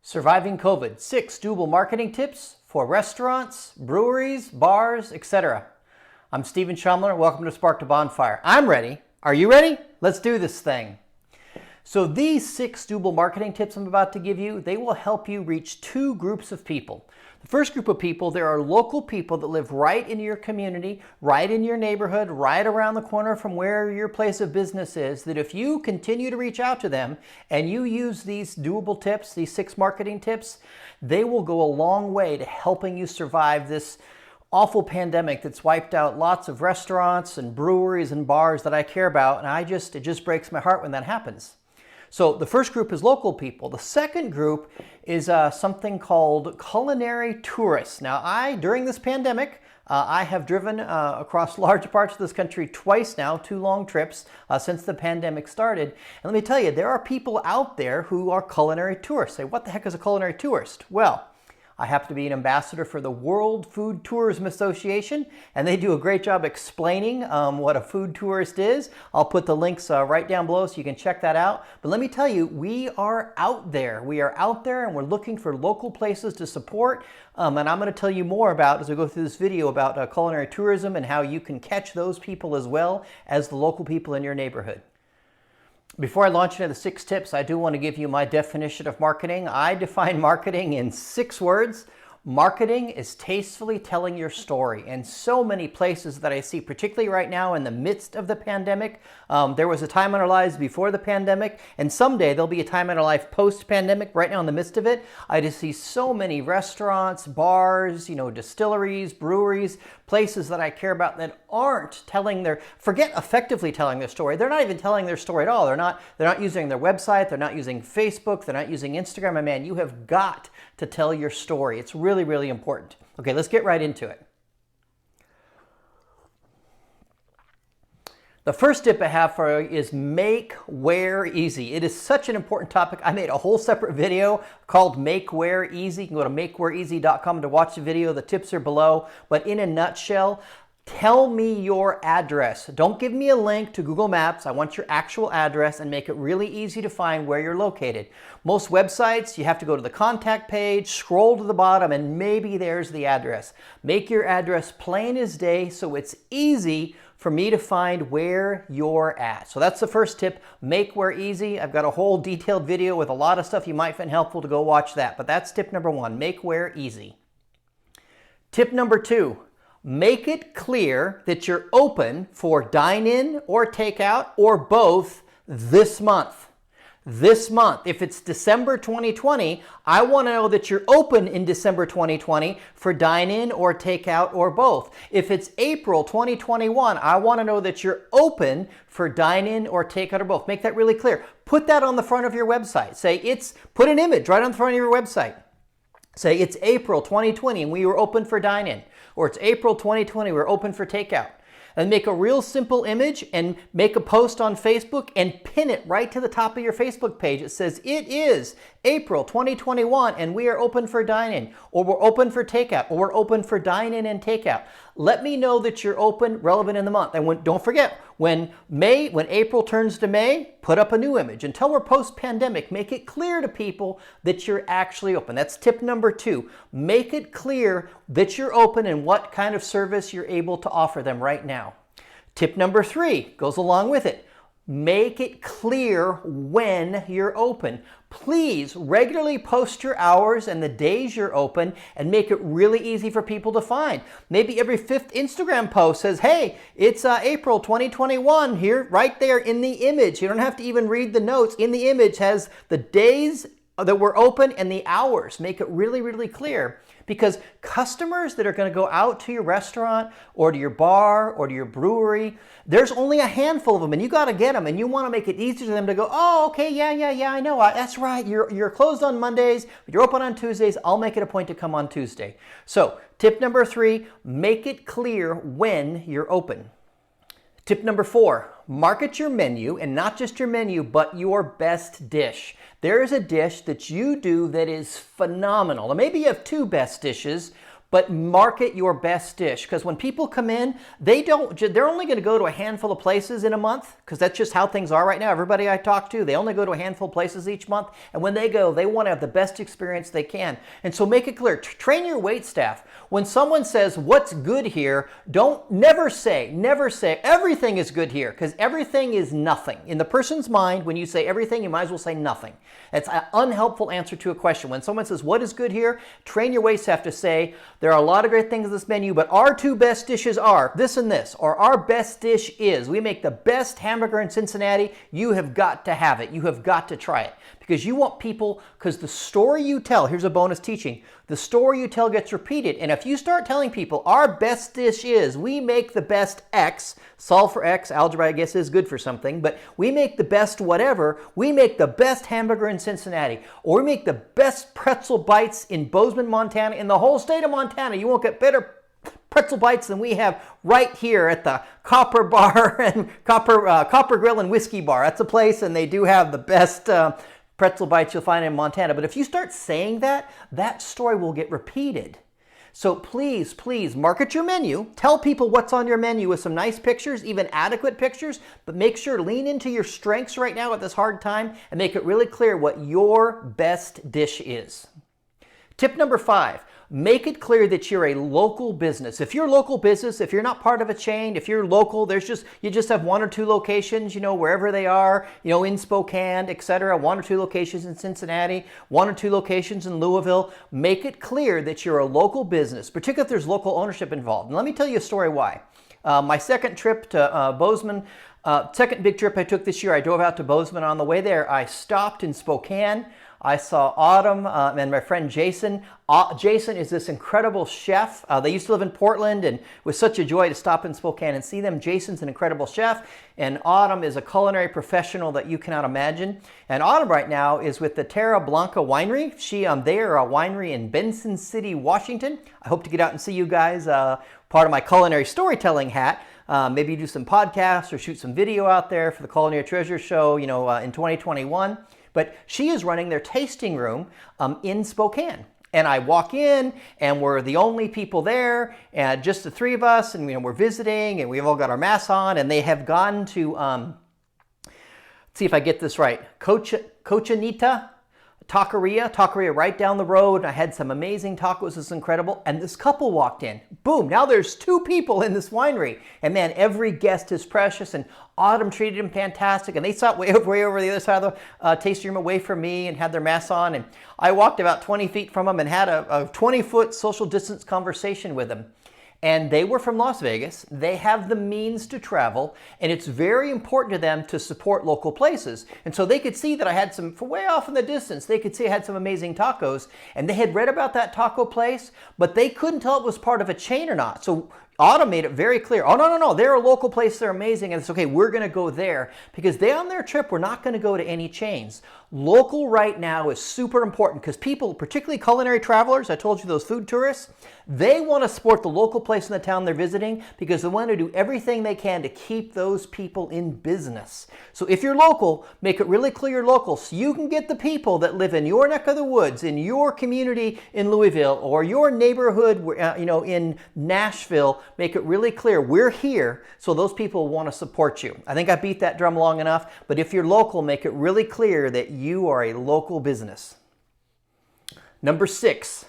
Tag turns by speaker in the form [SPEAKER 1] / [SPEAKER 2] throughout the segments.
[SPEAKER 1] Surviving COVID, 6 doable marketing tips for restaurants, breweries, bars, etc. I'm Steven Shomler. Welcome to Spark to Bonfire. I'm ready. Are you ready? Let's do this thing. So these 6 doable marketing tips I'm about to give you, they will help you reach 2 groups of people. The first group of people, there are local people that live right in your community, right in your neighborhood, right around the corner from where your place of business is, that if you continue to reach out to them and you use these doable tips, these 6 marketing tips, they will go a long way to helping you survive this awful pandemic that's wiped out lots of restaurants and breweries and bars that I care about, and it just breaks my heart when that happens. So the first group is local people. The second group is something called culinary tourists. Now, during this pandemic, I have driven across large parts of this country twice now, 2 long trips since the pandemic started. And let me tell you, there are people out there who are culinary tourists. Say, what the heck is a culinary tourist? Well, I happen to be an ambassador for the World Food Tourism Association, and they do a great job explaining what a food tourist is. I'll put the links right down below so you can check that out. But let me tell you, we are out there. We are out there and we're looking for local places to support. And I'm going to tell you more about, as we go through this video, about culinary tourism and how you can catch those people as well as the local people in your neighborhood. Before I launch into the 6 tips, I do want to give you my definition of marketing. I define marketing in 6 words. Marketing is tastefully telling your story. And so many places that I see, particularly right now in the midst of the pandemic, there was a time in our lives before the pandemic, and someday there'll be a time in our life post-pandemic. Right now in the midst of it, I just see so many restaurants, bars, distilleries, breweries, places that I care about that aren't forget effectively telling their story. They're not even telling their story at all. They're not using their website. They're not using Facebook. They're not using Instagram. My man, you have got to tell your story. It's really, really important. Okay, let's get right into it. The first tip I have for you is make wear easy. It is such an important topic. I made a whole separate video called Make Wear Easy. You can go to makeweareasy.com to watch the video. The tips are below. But in a nutshell, tell me your address. Don't give me a link to Google Maps. I want your actual address, and make it really easy to find where you're located. Most websites, you have to go to the contact page, scroll to the bottom, and maybe there's the address. Make your address plain as day so it's easy for me to find where you're at. So that's the first tip, make wear easy. I've got a whole detailed video with a lot of stuff you might find helpful to go watch that. But that's tip number 1, make wear easy. Tip number 2, make it clear that you're open for dine-in or takeout or both this month. This month. If it's December 2020, I want to know that you're open in December 2020 for dine-in or takeout or both. If it's April 2021, I want to know that you're open for dine-in or takeout or both. Make that really clear. Put that on the front of your website. Put an image right on the front of your website. Say it's April 2020 and we were open for dine-in. Or it's April 2020, we're open for takeout. And make a real simple image and make a post on Facebook and pin it right to the top of your Facebook page. It says, it is April 2021 and we are open for dine-in, or we're open for takeout, or we're open for dine-in and takeout. Let me know that you're open, relevant in the month. And don't forget, when April turns to May, put up a new image. Until we're post-pandemic, make it clear to people that you're actually open. That's tip number 2. Make it clear that you're open and what kind of service you're able to offer them right now. Tip number 3 goes along with it. Make it clear when you're open. Please regularly post your hours and the days you're open and make it really easy for people to find. Maybe every 5th Instagram post says, hey, it's April 2021 here, right there in the image. You don't have to even read the notes. In the image has the days that we're open and the hours. Make it really, really clear. Because customers that are going to go out to your restaurant or to your bar or to your brewery, there's only a handful of them, and you got to get them, and you want to make it easy for them to go, oh, okay, yeah, I know. That's right. You're closed on Mondays, but you're open on Tuesdays. I'll make it a point to come on Tuesday. So tip number 3, make it clear when you're open. Tip number 4, market your menu, and not just your menu, but your best dish. There is a dish that you do that is phenomenal. And maybe you have 2 best dishes, but market your best dish, because when people come in, they're only going to go to a handful of places in a month, because that's just how things are right now. Everybody I talk to, they only go to a handful of places each month, and when they go, they want to have the best experience they can. And so make it clear, train your wait staff. When someone says, what's good here, never say everything is good here, because everything is nothing. In the person's mind, when you say everything, you might as well say nothing. That's an unhelpful answer to a question. When someone says, what is good here, train your wait staff to say, there are a lot of great things in this menu, but our two best dishes are this and this, or our best dish is, we make the best hamburger in Cincinnati. You have got to have it. You have got to try it. Because you want people, because the story you tell, here's a bonus teaching, the story you tell gets repeated. And if you start telling people, our best dish is, we make the best X, solve for X, algebra I guess is good for something, but we make the best whatever, we make the best hamburger in Cincinnati, or we make the best pretzel bites in Bozeman, Montana, in the whole state of Montana. You won't get better pretzel bites than we have right here at the Copper Bar and Copper Grill and Whiskey Bar. That's a place, and they do have the best pretzel bites you'll find in Montana. But if you start saying that, that story will get repeated. So please, please market your menu. Tell people what's on your menu with some nice pictures, even adequate pictures, but make sure lean into your strengths right now at this hard time and make it really clear what your best dish is. Tip number 5, make it clear that you're a local business. If you're a local business, if you're not part of a chain, if you're local, you just have 1 or 2 locations, wherever they are, in Spokane, etc., 1 or 2 locations in Cincinnati, 1 or 2 locations in Louisville. Make it clear that you're a local business, particularly if there's local ownership involved. And let me tell you a story why. My second trip to Bozeman, second big trip I took this year, I drove out to Bozeman. On the way there, I stopped in Spokane. I saw Autumn and my friend Jason. Jason is this incredible chef. They used to live in Portland, and it was such a joy to stop in Spokane and see them. Jason's an incredible chef, and Autumn is a culinary professional that you cannot imagine. And Autumn right now is with the Terra Blanca Winery. They are a winery in Benson City, Washington. I hope to get out and see you guys, part of my culinary storytelling hat. Maybe do some podcasts or shoot some video out there for the Culinary Treasure Show, in 2021. But she is running their tasting room in Spokane. And I walk in, and we're the only people there, and just the 3 of us, and we're visiting, and we've all got our masks on, and they have gone to, let's see if I get this right, Cochinita Taqueria right down the road. And I had some amazing tacos. It's incredible. And this couple walked in. Boom, now there's 2 people in this winery. And man, every guest is precious, and Autumn treated them fantastic, and they sat way over the other side of the tasting room away from me and had their masks on. And I walked about 20 feet from them and had a 20-foot social distance conversation with them. And they were from Las Vegas. They have the means to travel, and it's very important to them to support local places. And so they could see that I had some, from way off in the distance, they could see I had some amazing tacos, and they had read about that taco place, but they couldn't tell it was part of a chain or not. So Autumn made it very clear, oh, no, they're a local place, they're amazing, and it's okay, we're going to go there, because they on their trip were not going to go to any chains. Local right now is super important, because people, particularly culinary travelers, I told you those food tourists, they want to support the local place in the town they're visiting, because they want to do everything they can to keep those people in business. So if you're local, make it really clear you're local, so you can get the people that live in your neck of the woods, in your community in Louisville, or your neighborhood, in Nashville. Make it really clear we're here, so those people want to support you. I think I beat that drum long enough, but if you're local, make it really clear that you are a local business. Number 6,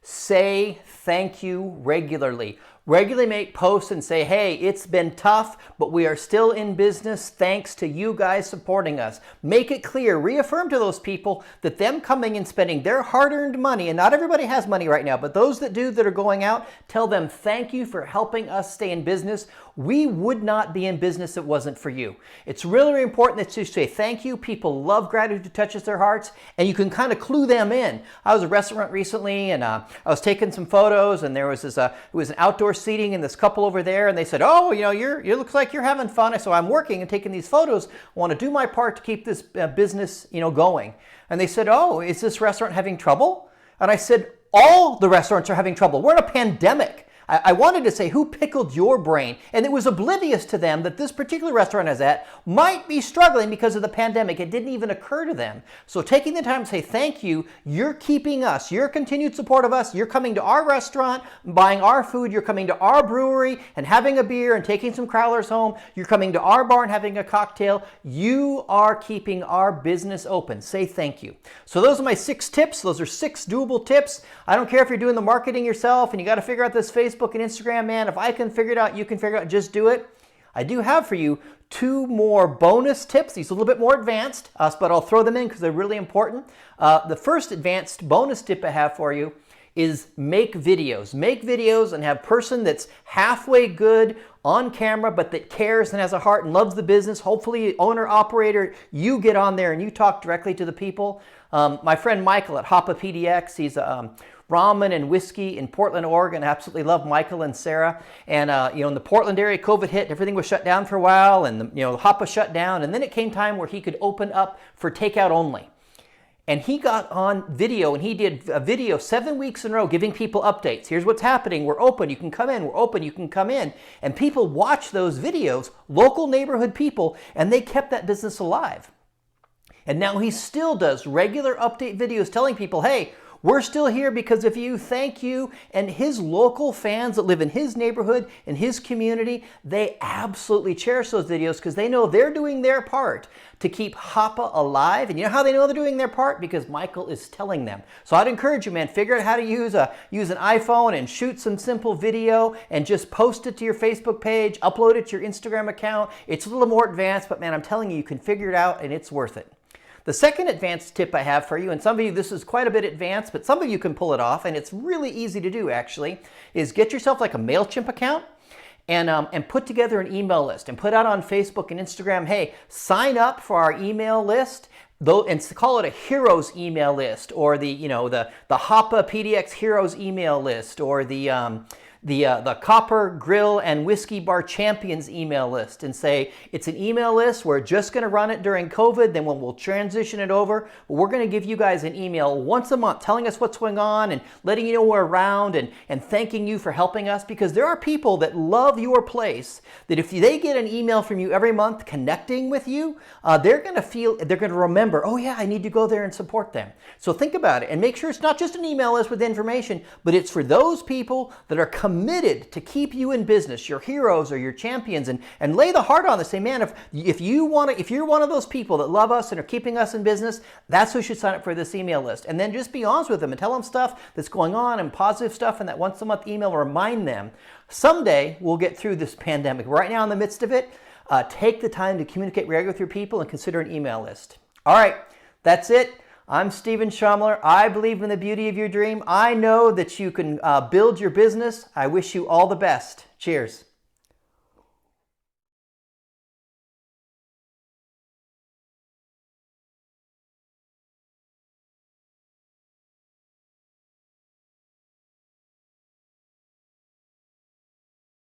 [SPEAKER 1] say thank you regularly. Regularly make posts and say, hey, it's been tough, but we are still in business thanks to you guys supporting us. Make it clear, reaffirm to those people that them coming and spending their hard-earned money, and not everybody has money right now, but those that do that are going out, tell them thank you for helping us stay in business. We would not be in business if it wasn't for you. It's really, really important that you say thank you. People love gratitude, it touches their hearts, and you can kind of clue them in. I was at a restaurant recently, and I was taking some photos, and there was it was an outdoor seating, and this couple over there, and they said, oh, you looks like you're having fun. I said, I'm working and taking these photos. I want to do my part to keep this business, going. And they said, oh, is this restaurant having trouble? And I said, all the restaurants are having trouble. We're in a pandemic. I wanted to say, who pickled your brain? And it was oblivious to them that this particular restaurant I was at might be struggling because of the pandemic. It didn't even occur to them. So taking the time to say thank you, you're keeping us, your continued support of us, you're coming to our restaurant, buying our food, you're coming to our brewery and having a beer and taking some crowlers home, you're coming to our bar and having a cocktail. You are keeping our business open. Say thank you. So those are my 6 tips. Those are 6 doable tips. I don't care if you're doing the marketing yourself and you got to figure out this Facebook and Instagram, man. If I can figure it out, you can figure it out, just do it. I do have for you 2 more bonus tips. These are a little bit more advanced, but I'll throw them in because they're really important. The first advanced bonus tip I have for you is make videos. Make videos and have a person that's halfway good on camera, but that cares and has a heart and loves the business. Hopefully, owner, operator, you get on there and you talk directly to the people. My friend Michael at Hoppa PDX, he's a ramen and whiskey in Portland, Oregon. I absolutely love Michael and Sarah. And in the Portland area, COVID hit, everything was shut down for a while, and the Hoppa shut down. And then it came time where he could open up for takeout only. And he got on video and he did a video 7 weeks in a row giving people updates. Here's what's happening. We're open. You can come in. We're open. You can come in. And people watched those videos, local neighborhood people, and they kept that business alive. And now he still does regular update videos telling people, hey, we're still here because of you. Thank you. And his local fans that live in his neighborhood, in his community, they absolutely cherish those videos because they know they're doing their part to keep Hoppa alive. And you know how they know they're doing their part? Because Michael is telling them. So I'd encourage you, man, figure out how to use an iPhone and shoot some simple video and just post it to your Facebook page, upload it to your Instagram account. It's a little more advanced, but man, I'm telling you, you can figure it out and it's worth it. The second advanced tip I have for you, and some of you, this is quite a bit advanced, but some of you can pull it off, and it's really easy to do actually, is get yourself like a MailChimp account and put together an email list and put out on Facebook and Instagram, hey, sign up for our email list, and call it a heroes email list, or the Hoppa PDX heroes email list, or the Copper Grill and Whiskey Bar Champions email list, and say it's an email list. We're just going to run it during COVID. Then we'll transition it over. We're going to give you guys an email once a month telling us what's going on and letting you know we're around and thanking you for helping us, because there are people that love your place that if they get an email from you every month connecting with you, they're going to remember, oh yeah, I need to go there and support them. So think about it and make sure it's not just an email list with information, but it's for those people that are committed to keep you in business, your heroes or your champions, and lay the heart on this. Say, man, if you're one of those people that love us and are keeping us in business, that's who should sign up for this email list. And then just be honest with them and tell them stuff that's going on and positive stuff, and that once a month email remind them. Someday we'll get through this pandemic. Right now in the midst of it, take the time to communicate regularly with your people and consider an email list. All right, that's it. I'm Steven Shomler. I believe in the beauty of your dream. I know that you can build your business. I wish you all the best. Cheers.